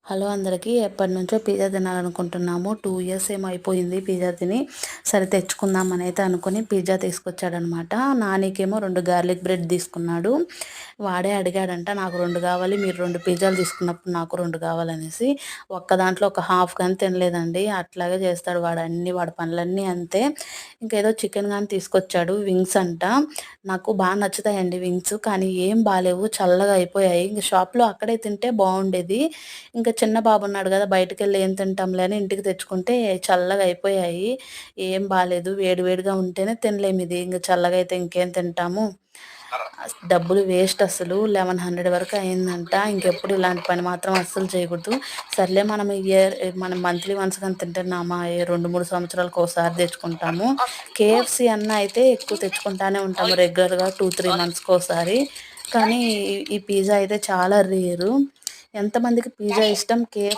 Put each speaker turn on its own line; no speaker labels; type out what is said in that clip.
Hello అందరికీ. ఎప్పటినుంచో pizza తినాలనుకుంటున్నాము. 2 years ఏమో అయిపోయింది పిజ్జా తిని. సరే తెచ్చుకుందామని అయితే అనుకుని పిజ్జా తీసుకొచ్చాడనమాట. నానికేమో 2 గార్లిక్ బ్రెడ్ తీసుకున్నాడు. వాడే అడిగాడంట, నాకు 2 కావాలి, మీరు 2 పిజ్జాలు తీసుకున్నప్పుడు నాకు 2 కావాలనేసి. ఒక్క దాంట్లో ఒక హాఫ్ కానీ తినలేదండి. అట్లాగే చేస్తాడు వాడు, వాడి పనులన్నీ అంతే. ఇంకేదో చికెన్ కానీ తీసుకొచ్చాడు, వింగ్స్ అంట. నాకు బాగా నచ్చుతాయండి వింగ్స్, కానీ ఏం బాలేవు, చల్లగా అయిపోయాయి. ఇంక షాప్లో అక్కడే తింటే బాగుండేది. ఇంకా చిన్న బాబు ఉన్నాడు కదా, బయటకెళ్ళి ఏం తింటాంలే అని ఇంటికి తెచ్చుకుంటే చల్లగా అయిపోయాయి. ఏం బాలేదు, వేడి వేడిగా ఉంటేనే తినలేము ఇది. ఇంక చల్లగా అయితే ఇంకేం తింటాము. డబ్బులు వేస్ట్ అసలు. 1100 వరకు అయిందంట. ఇంకెప్పుడు ఇలాంటి పని మాత్రం అస్సలు చేయకూడదు. సర్లే, మనం మంత్లీ వన్స్ కానీ తింటున్నామా, 2-3 సంవత్సరాలకు ఒకసారి తెచ్చుకుంటాము. కేఎఫ్సి అన్న అయితే ఎక్కువ తెచ్చుకుంటానే ఉంటాము రెగ్యులర్గా, 2-3 మంత్స్కి ఒకసారి. కానీ ఈ పిజ్జా అయితే చాలా రేరు. ఎంతమందికి పిజ్జా ఇష్టం, కేఎఫ్